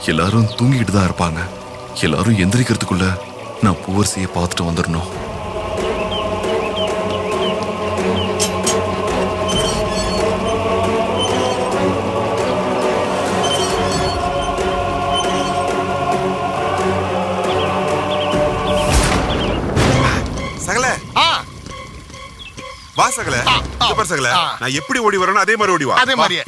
எல்லாரும் தூங்கிட்டு தான் இருப்பாங்க. எல்லாரும் எந்திரிக்கிறதுக்குள்ள நான் பூவரசியை பார்த்துட்டு வந்துடணும். வா சகல, சூப்பர் சகல. நான் எப்படி ஓடி வரேனோ அதே மாதிரி ஓடி வா. அதே மாதிரியே.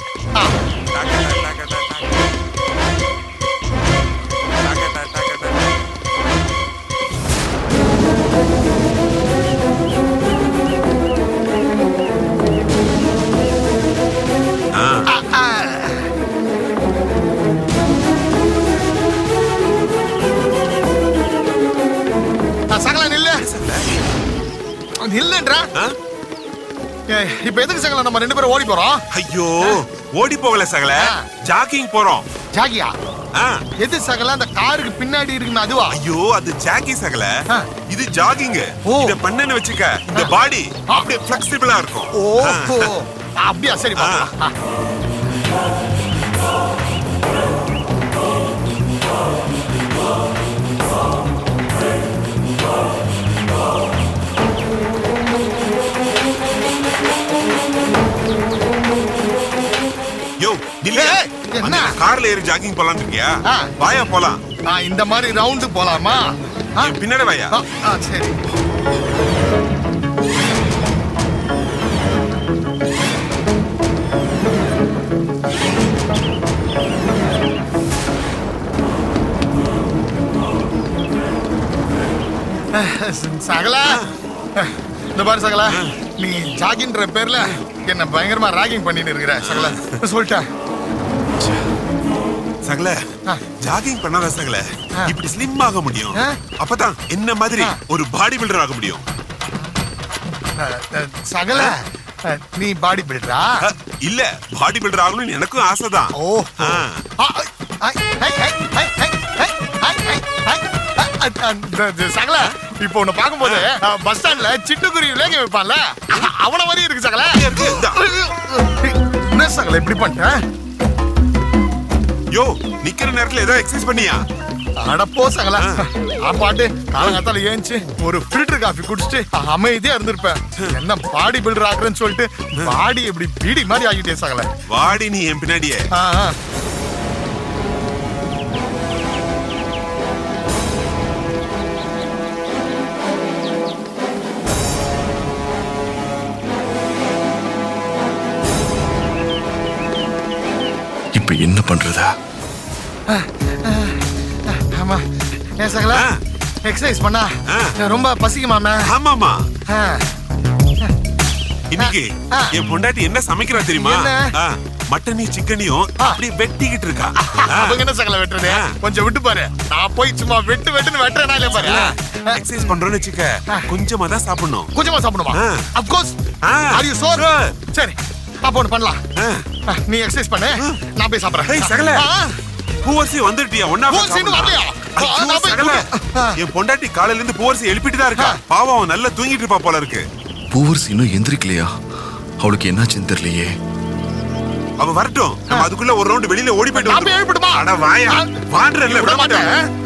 சகல நில்லு. நில்லுன்றா. இப்ப எதுக்கு சகல நம்ம ரெண்டு பேரும் ஓடி போறோம்? ஐயோ, ஓடி போகல சகல, ஜாகிங் போறோம். ஜாகியா? எது சகல அந்த காருக்கு பின்னாடி இருக்குமே அதுவா? ஐயோ, அது ஜாகி சகல, இது ஜாகிங். இத பண்ணேன்னு வெச்சுக்க இந்த பாடி அப்படியே ஃப்ளெக்சிபிளா இருக்கும். ஓஹோ, அப்படியே. சரி பாப்பா. என்ன கார்ல ஏறி ஜாகிங் போலாம் இருக்கியா? வாயா போலாம். இந்த மாதிரி ரவுண்டு போலாமா? பின்னாடி வாயா. சரி. சகல, இந்த பாரு சகல, நீ ஜாகின்ற பேர்ல என்ன பயங்கரமா ராகிங் பண்ணிட்டு இருக்கிற சகல. சொல்லிட்டேன் சகல, ஜாகிங் பண்ணாத சகல இப்படி ஸ்லிம் ஆக முடியும். அப்பதான் என்ன மாதிரி ஒரு பாடி பில்டர் ஆக முடியும். சகல, நீ பாடி பில்டரா? இல்ல, பாடி பில்டர் ஆகணும்னு எனக்கும் ஆசைதான். சகல, இப்போ உன்னை பார்க்கும்போது பஸ் ஸ்டாண்ட்ல சிட்டுக்குருவி லேங்க வைப்பான்ல, அவன மாதிரி இருக்கு சகல. என்ன சகல இப்படி பண்ணிட்ட? யோ, நிக்கிற நேரத்துல ஏதோ எக்ஸசைஸ் பண்ணியா? அடப்போ சகல, பாட்டு காலங்காத்தால ஏஞ்சி ஒரு ஃபில்டர் காஃபி குடிச்சிட்டு அமைதியா இருந்திருப்பேன். என்ன பாடி பில்டர் ஆக்குறேன்னு சொல்லிட்டு பாடி இப்படி பீடி மாதிரி ஆகிட்டே சகல. வாடி நீ என் பின்னாடியே. இப்ப என்ன பண்றதா? ஆமா, ஏன் சகல எக்ஸசைஸ் பண்ணா ரொம்ப பசிக்குமாமே? ஆமாமா. இன்னைக்கு என் பொண்டாட்டி என்ன சமைக்கிறா தெரியுமா? மட்டனையும் சிக்கனையும் அப்படியே வெட்டிக்கிட்டு இருக்கா. அவங்க என்ன சகல வெட்டுறது? கொஞ்சம் விட்டு பாரு, நான் போய் சும்மா வெட்டுன்னு வெட்டுறேனா பாரு. எக்ஸசைஸ் பண்றோம்னு வெச்சுக்க, கொஞ்சமா தான் சாப்பிடணும். கொஞ்சமா சாப்பிடுமா? of course. are you sure? சரி, அப்ப ஒண்ணு பண்ணலாம். நீ எக்ஸசைஸ் பண்ணு, நான் போய் சாப்பிடுறேன். சகல, பூவரசி வந்துட்டியா? ஒண்ணா வரலையா? என் பொண்டாட்டி காலையில இருந்து பூவரசி எழுப்பிட்டு தான் இருக்கா. பாவம், அவன் நல்லா தூங்கிட்டு இருப்பா போல இருக்கு. பூவரசி இன்னும் எந்திரிக்கலையா? அவளுக்கு என்னாச்சுன்னு தெரியலையே. அவ வரட்டும், நம்ம அதுக்குள்ள ஒரு ரவுண்ட் வெளியில ஓடி போயிட்டு வந்து எழுப்பிடுமா? அட வாயா, வாண்டறல விட மாட்டேன்.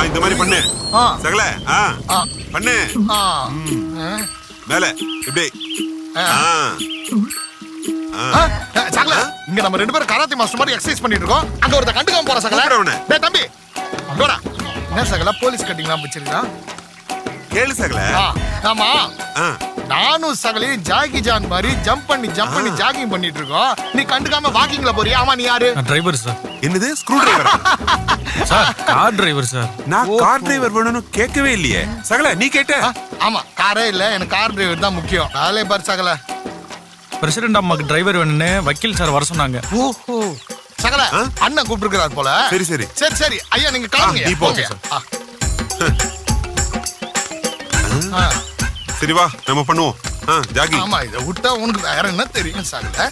இந்த மாதிரி பண்ணு சகல. பண்ணு மேல இப்படி. சகல, இங்க நம்ம ரெண்டு பேரும் கராத்தே மாஸ்டர் மாதிரி எக்ஸசைஸ் பண்ணிட்டு இருக்கோம். அங்க ஒருத்த கண்டுக்காம போற சகல. டேய் தம்பி, அங்கடா. என்ன சகல போலீஸ் கட்டிங்லாம் வச்சிருக்கா? கேளு சகல. ஆமா, நானும் சகலையும் ஜாகி ஜான் மாதிரி ஜம்ப் பண்ணி ஜாகிங் பண்ணிட்டு இருக்கோம். நீ கண்டுக்காம வாக்கிங்ல போறியா? ஆமா, நீ யாரு? Driver sir. என்னது screwdriver? Sir car driver sir. நான் கார் டிரைவர் வேணும்னு கேட்கவே இல்லையே. சகல நீ கேட்ட? ஆமா, காரே இல்ல, எனக்கு கார் டிரைவர் தான் முக்கியம். நாளே பாரு சகல. பிரசிடென்ட் அம்மாக்கு டிரைவர் வேணும்னு வக்கீல் சார் வர சொன்னாங்க. ஓஹோ, சகல அண்ணன் கூப்பிட்டுருக்காரு போல. சரி சரி சரி ஐயா, நீங்க கிளம்புங்க. நீ போங்க. சரி வா, நம்ம பண்ணுவோம். ஜாகி. ஆமா, இத விட்டா உனக்கு வேற என்ன தெரியும் சகல?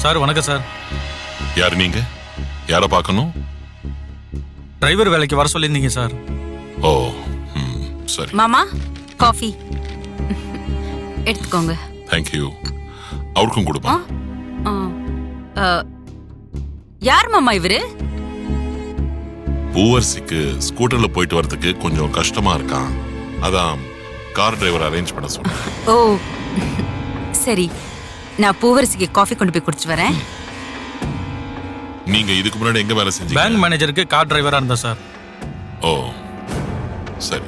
சார் வணக்கம் சார். யார் நீங்க? யார பார்க்கணும்? டிரைவர் வேலைக்கு வர சொல்லியிருந்தீங்க சார். ஓ சரி. மாமா காஃபி எடுத்துக்கோங்க. தேங்க்யூ. அவருக்கும் கொடுப்பா. யார் மாமா இவரு? பூவரசிக்கு ஸ்கூட்டர்ல போயிட்டு வரதுக்கு கொஞ்சம் கஷ்டமா இருக்கான். அதான் கார் டிரைவர் அரேஞ்ச் பண்ண சொன்னேன். ஓ சரி, நான் பூவரசிக்கு காஃபி கொண்டு போய் குடிச்சு வரேன். நீங்க இதுக்கு முன்னாடி எங்க வேலை செஞ்சீங்க? பேங்க் மேனேஜருக்கு கார் டிரைவரா இருந்தா சார். ஓ சரி.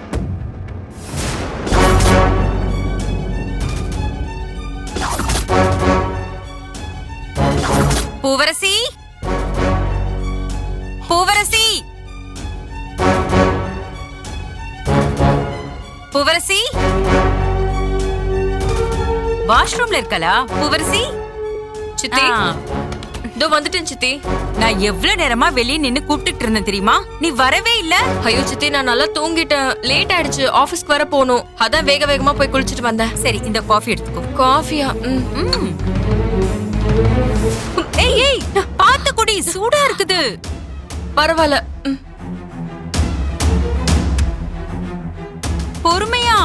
பூவரசி, பூவரசி, பூவரசி வாஷ்ரூம்ல இருக்கலா? பூவரசி. சித்தி இதோ வந்துட்டேன் சித்தி. நான் எவ்வளவு நேரமா வெளியே நின்னு கூப்பிட்டுட்டு இருந்தேன் தெரியுமா? நீ வரவே இல்ல. ஐயோ சித்தி, நான் நல்லா தூங்கிட்டேன். லேட் ஆயிடுச்சு, ஆபீஸ்க்கு வர போகணும். அதான் வேக வேகமா போய் குளிச்சிட்டு வந்தேன். சரி, இந்த காஃபி எடுத்துக்கோ. காஃபியா? ஏய் ஏய், பாத்து குடி, சூடா இருக்குது. பரவாயில்ல. பொறுமையா.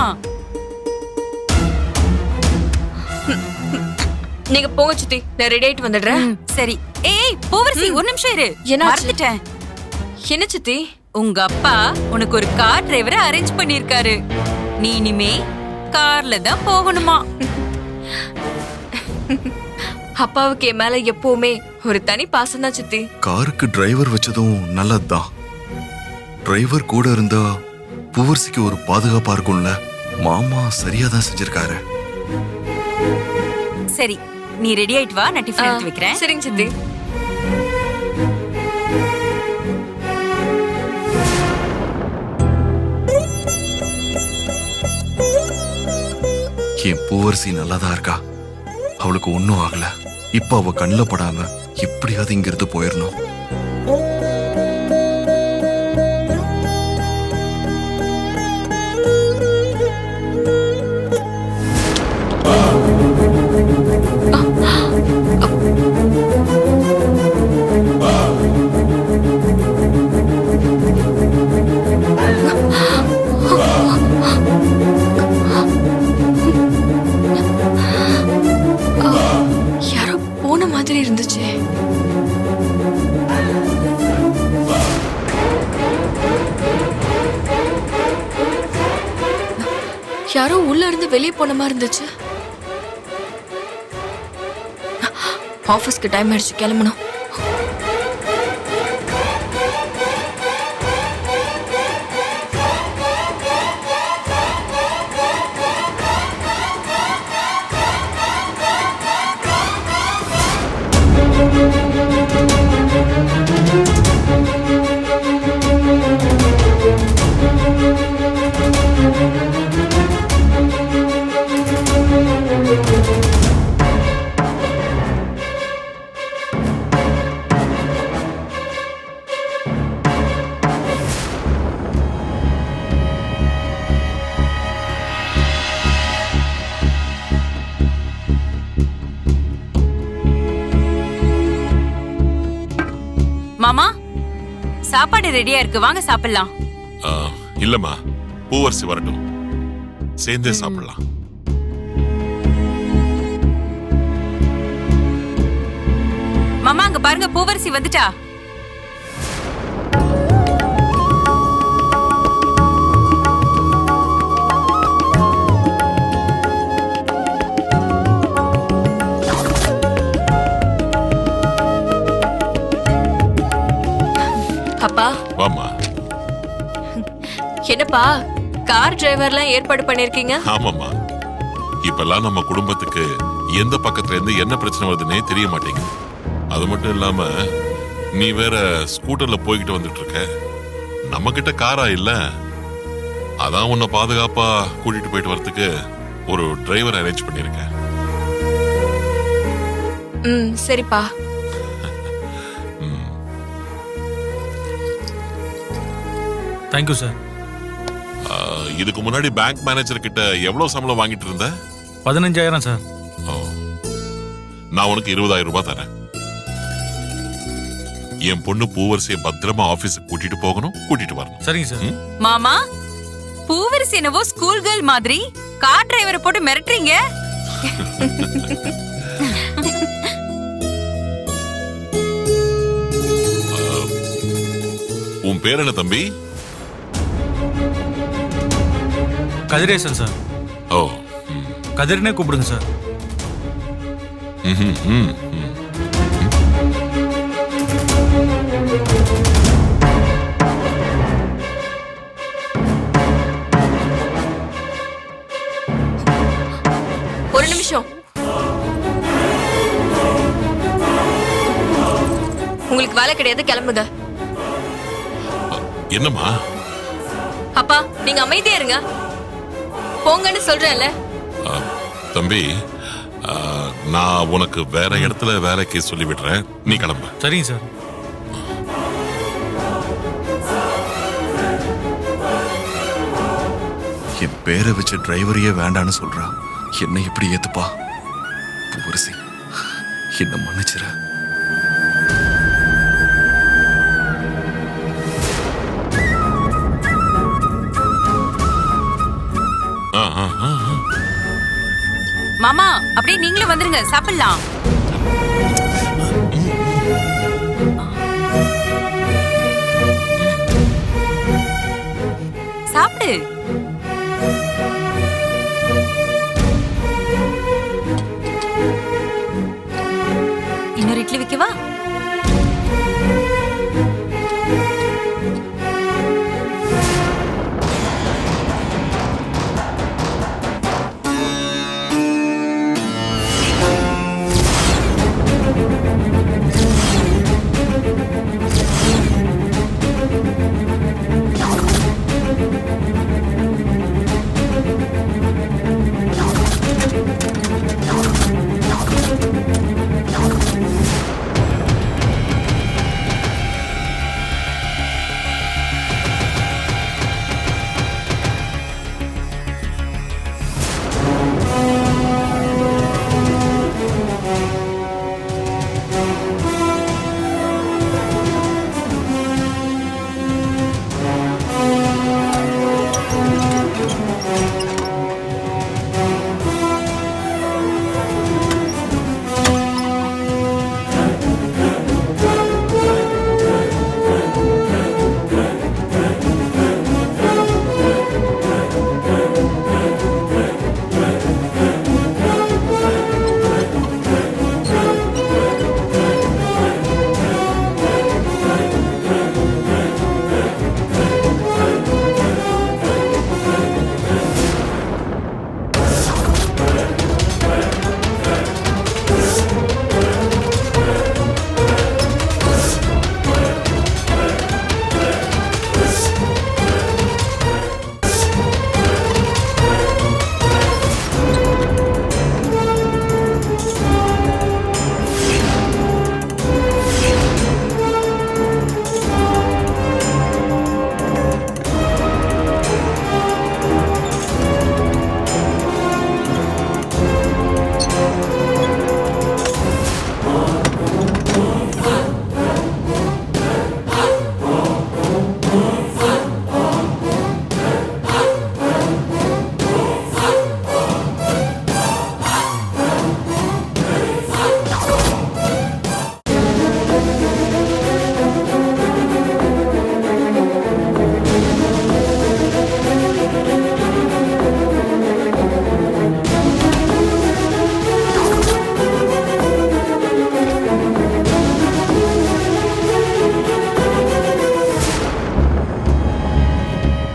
நீங்க போங்க சித்தி, நான் ரெடி ஆயிட்டு வந்துடுறேன். சரி. ஏய் பூவரசி, ஒரு நிமிஷம் இரு. என்னாச்சு? மறந்துட்டேன். என்ன சித்தி? உங்க அப்பா உனக்கு ஒரு கார் டிரைவரை அரேஞ்ச் பண்ணிருக்காரு. நீ இனிமே கார்ல தான் போகணுமா? அப்பாவுக்கு என் மேல எப்பவுமே ஒரு தனி பாசம் தான் சித்தி. காருக்கு டிரைவர் வச்சதும் நல்லதுதான். டிரைவர் கூட இருந்தா பூவரசிக்கு ஒரு பாதுகாப்பா இருக்கும்ல. மாமா சரியா தான் செஞ்சிருக்காரு. சரி, நீ ரெடி ஆயிட்டு வா, நான் டிஃபன் எடுத்து வைக்கிறேன். சரிங்க சித்தி. என் பூவரசி நல்லாதான் இருக்கா. அவளுக்கு ஒன்னும் ஆகல. இப்ப அவ கண்ணுல படாம எப்படியாவது இங்க இருந்து போயிடணும். யாரோ போன மாதிரி இருந்துச்சு. யாரோ உள்ள இருந்து வெளியே போன மாதிரி இருந்துச்சு. ஆபீஸ்க்கு டைம் ஆயிடுச்சு, கிளம்பணும். மாமா, சாப்பாடு ரெடியா இருக்கு, வாங்க சாப்பிடலாம். இல்லம்மா, பூவரசி வரட்டும், சேர்ந்தே சாப்பிடலாம். மாமா அங்க பாருங்க, பூவரசி வந்துட்டா. அப்பா வாமா. என்னப்பா கார் டிரைவர்லாம் ஏற்பாடு பண்ணிருக்கீங்க? ஆமாம்மா, இப்பெல்லாம் நம்ம குடும்பத்துக்கு எந்த பக்கத்துல இருந்து என்ன பிரச்சனை வருதுன்னே தெரிய மாட்டேங்குது. அது மட்டும் இல்லாம நீ வேற ஸ்கூட்டர்ல போய்கிட்டு வந்துட்டு இருக்க, நம்ம கிட்ட காரா இல்ல. அதான் உன்னை பாதுகாப்பா கூட்டிட்டு போயிட்டு வரதுக்கு ஒரு டிரைவர் அரேஞ்ச் பண்ணிருக்கேன். சரிப்பா. Thank you sir. இதுக்கு முன்னாடி பேங்க் மேனேஜர் கிட்ட எவ்வளவு சம்பளம் வாங்கிட்டு இருந்த? 15,000 சார். நான் உனக்கு 20,000 ரூபாய் தரேன். என் பொண்ணு பூவரசியை பத்திரமா ஆபீஸுக்கு கூட்டிட்டு போகணும், கூட்டிட்டு வரணும். சரிங்க சார். மாமா, பூவரசி என்னவோ ஸ்கூல் கேர்ள் மாதிரி கார் டிரைவரை போட்டு மிரட்டுறீங்க. உன் பேர் என்ன தம்பி? கதிரேசன் சார். ஓ, கதிரனே கூப்பிடுங்க சார். ஒரு நிமிஷம். உங்களுக்கு வேலை கிடையாது, கிளம்புங்க. என்னம்மா? அப்பா நீங்க அமைதியா இருங்க, போங்கன்னு சொல்றேன்ல. தம்பி, நான் உனக்கு வேற இடத்துல வேலைக்கு சொல்லி விடுறேன், நீ கிளம்பு. சரிங்க சார். என் பேரை வச்ச டிரைவரையே வேண்டான்னு சொல்றா. என்ன இப்படி ஏத்துப்பா? பூவரசி, என்ன மன்னிச்சிர. மாமா, அப்படியே நீங்களும் வந்துருங்க, சாப்பிடலாம். சாப்பிடு. இன்னொரு இட்லி வைக்கவா?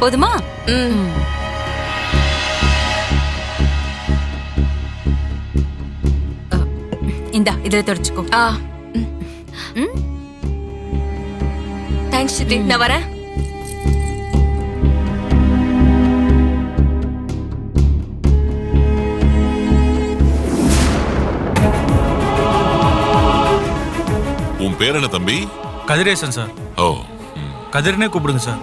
போதுமா? ம். இந்தா இதுல தொடச்சுக்கோ. ஆ. தேங்க்ஸ் சித்தி, நான் வரேன். உன் பேர் என்ன தம்பி? கதிரேசன் சார். ஓ, கதிர்னே கூப்பிடுங்க சார்.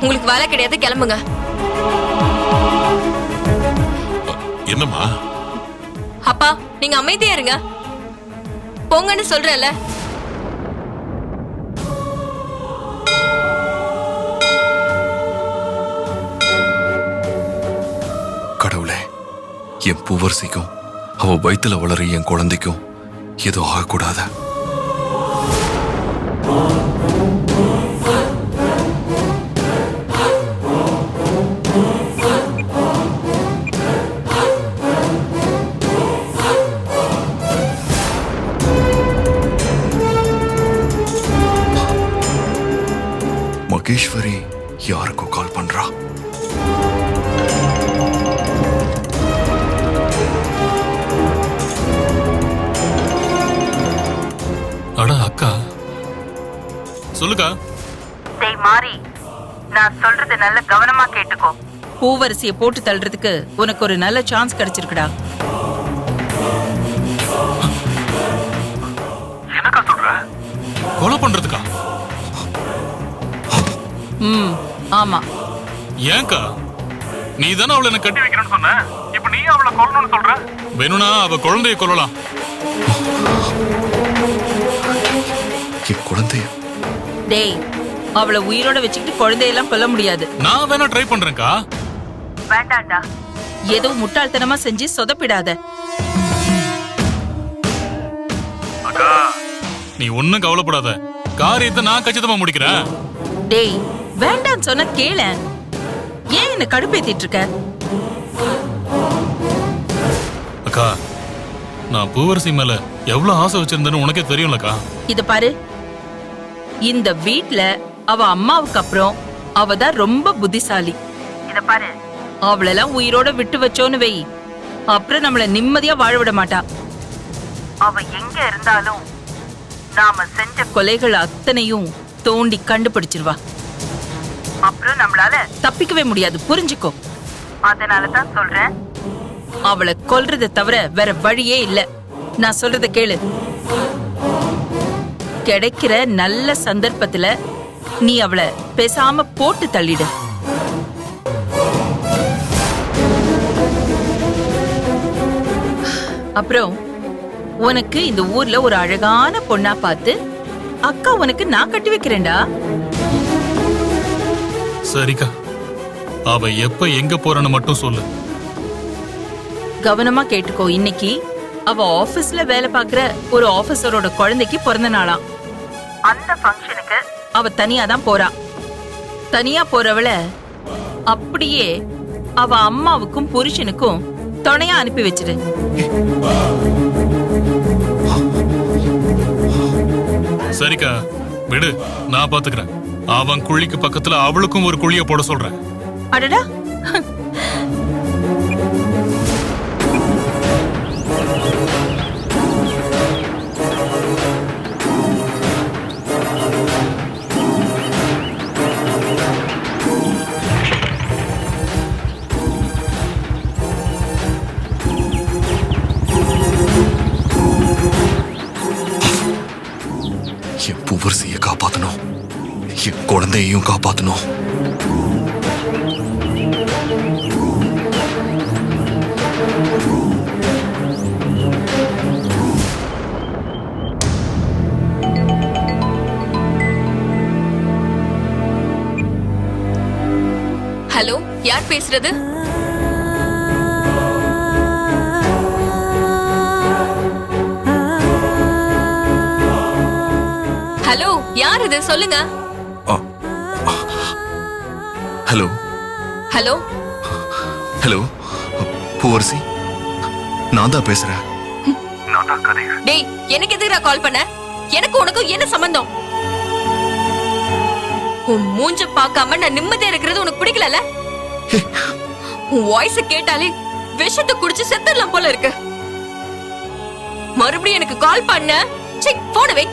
உங்களுக்கு வேலை கிடையாது, கிளம்புங்க. என்னம்மா? அப்பா, நீங்க அமைதியா இருங்க. போங்கன்னு சொல்றேன்ல. கடவுளே, என் பூவரசிக்கும் அவ வயித்துல வளர என் குழந்தைக்கும் ஏதோ ஆகக்கூடாத. மகேஸ்வரி யாருக்கோ கால் பண்றா. அட அக்கா, சொல்லுக்கா. டேய் மாறி, நான் சொல்றது நல்ல கவனமா கேட்டுக்கோ. பூவரசிய போட்டு தள்ளுறதுக்கு உனக்கு ஒரு நல்ல சான்ஸ் கிடைச்சிருக்குடா. என்னக்கா சொல்ற? கொலை பண்றதுக்கா? ஆமா. ஏன்க்கா? நீ தானே அவளை என்ன கட்டி வைக்கிறேன்னு சொன்ன. இப்ப நீ அவளை கொல்லணும்னு சொல்ற? வேணும்னா அவ குழந்தைய கொல்லலாம். என் குழந்தைய டேய், அவளை உயிரோட வச்சுக்கிட்டு குழந்தையெல்லாம் கொல்ல முடியாது. நான் வேணா ட்ரை பண்றேன்க்கா. வேண்டாண்டா. ஏதோ முட்டாள்தனமா செஞ்சு சொதப்பிடாத. அக்கா, நீ ஒன்னும் கவலைப்படாத. காரியத்தை நான் கச்சிதமா முடிக்கிறேன். டேய், வேண்டான்னு சொன்ன கேளேன். ஏன் என்ன கடுப்பேத்திட்டு இருக்க? அக்கா, நான் பூவரசி மேல எவ்வளவு ஆசை வச்சிருந்தேன்னு உனக்கே தெரியும்லக்கா. இத பாரு, இந்த வீட்ல அவ அம்மாவுக்கு அப்புறம் அவ தான் ரொம்ப புத்திசாலி. இத பாரு, அவளெல்லாம் உயிரோட விட்டு வச்சோன்னு வை, அப்புறம் நம்மள நிம்மதியா வாழ விட மாட்டா. அவ எங்க இருந்தாலும் நாம செஞ்ச கொலைகள் அத்தனையும் தோண்டி கண்டுபிடிச்சிருவா. அப்புறம் நம்மளால தப்பிக்கவே முடியாது, புரிஞ்சுக்கோ. அதனாலதான் சொல்றேன், அவளை கொல்றதை தவிர வேற வழியே இல்ல. நான் சொல்றத கேளு. கிடைக்கிற நல்ல சந்தர்ப்பத்துல நீ அவளை பேசாம போட்டு தள்ளிடு. அப்புறம் உனக்கு இந்த ஊர்ல ஒரு அழகான பொண்ணா பார்த்து அக்கா உனக்கு நான் கட்டி வைக்கிறேன்டா. சரிக்கா, அவ எப்ப எங்க போறன்னு மட்டும் சொல்லு. கவனமா கேட்டுக்கோ. இன்னைக்கு அவ ஆபீஸ்ல வேலை பார்க்கிற ஒரு ஆபீசரோட குழந்தைக்கு பிறந்த நாளாம். அந்த ஃபங்க்ஷனுக்கு அவ தனியா தான் போறா. தனியா போறவள அப்படியே அவ அம்மாவுக்கும் புருஷனுக்கும் துணையா அனுப்பி வச்சிரு. சரிக்கா, விடு, நான் பாத்துக்கிறேன். அவன் குழிக்கு பக்கத்துல அவளுக்கும் ஒரு குழிய போட சொல்றேன். அடடா, என் பூவரசியை காப்பாத்தணும், என் குழந்தையையும் காப்பாத்தணும். ஹலோ, யார் பேசுறது? ஹலோ, யார் இது? சொல்லுங்க. ஹலோ ஹலோ, ஹலோ, பூவரசி, நான் தான் பேசுறேன். நான் டேய் எனக்கு எதுக்குடா கால் பண்ண? எனக்கு உனக்கும் என்ன சம்பந்தம்? உன் மூஞ்ச பார்க்காம நான் நிம்மதியா இருக்கிறது உனக்கு பிடிக்கலல? உன் வாய்ஸ் கேட்டாலே விஷத்தை குடிச்சு செத்துடலாம் போல இருக்கு. மறுபடியும் எனக்கு கால் பண்ண, போன வை.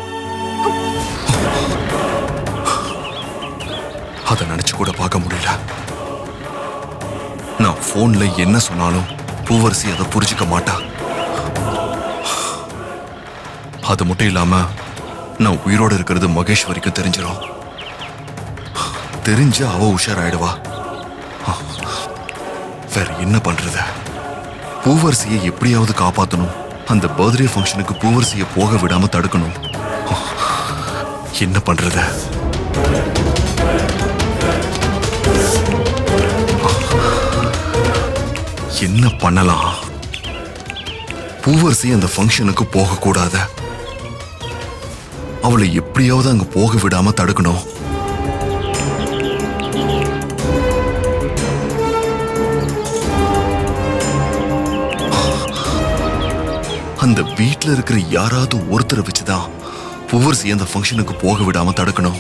அதை நினைச்சு கூட பார்க்க முடியல. நான் போன்ல என்ன சொன்னாலும் பூவரசி அதை புரிஞ்சுக்க மாட்டா. அது மட்டும் இல்லாம நான் உயிரோட இருக்கிறது மகேஸ்வரிக்கு தெரிஞ்சிடும். தெரிஞ்சு அவ உஷாராயிடுவா. வேற என்ன பண்றது? பூவரசியை எப்படியாவது காப்பாத்தணும். அந்த பர்த்டே ஃபங்க்ஷனுக்கு பூவரசியை போக விடாம தடுக்கணும். என்ன பண்றது? என்ன பண்ணலாம்? பூவரசி அந்த ஃபங்க்ஷனுக்கு போக கூடாது. அவளை எப்படியாவது அங்க போக விடாம தடுக்கணும். அந்த வீட்ல இருக்கிற யாராவது ஒருத்தரை வச்சுதான் பூவரசி அந்த ஃபங்க்ஷனுக்கு போக விடாம தடுக்கணும்.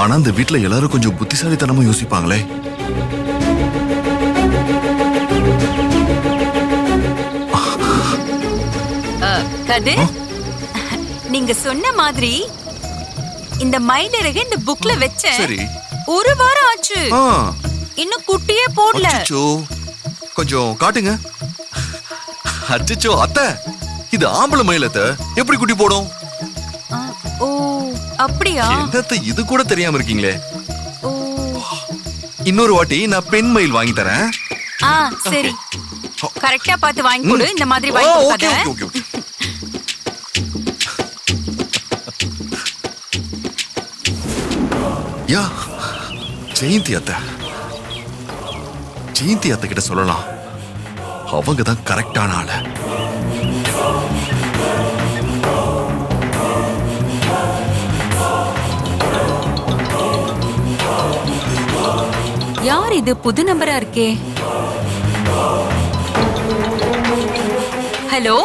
ஆனா அந்த வீட்ல எல்லாரும் கொஞ்சம் புத்திசாலித்தனமா யோசிப்பாங்களே. கதிர், நீங்க சொன்ன மாதிரி இந்த மயிலிறகு இந்த புக்ல வச்ச சரி, ஒரு வாரம் ஆச்சு. இன்னும் குட்டியே போடல. அச்சச்சோ, கொஞ்சம் காட்டுங்க. அச்சச்சோ அத்தை, இது ஆம்பளை மயிலத்த எப்படி குட்டி போடும்? ஓ அப்படியா? என்னத்த இது கூட தெரியாம இருக்கீங்களே. ஓ இன்னொரு வாட்டி நான் பெண் மயில் வாங்கி தரேன். சரி, கரெக்டா பார்த்து வாங்கி கொடு. இந்த மாதிரி வாங்கி ஓகே கொடுக்காத. Okay okay. யா, ஜெயந்தி அத்தை. ஜெயந்தி அத்தை கிட்ட சொல்லலாம். அவங்க தான் கரெக்டான ஆளு. யார் இது? புது நம்பரா இருக்கே. ஹலோ,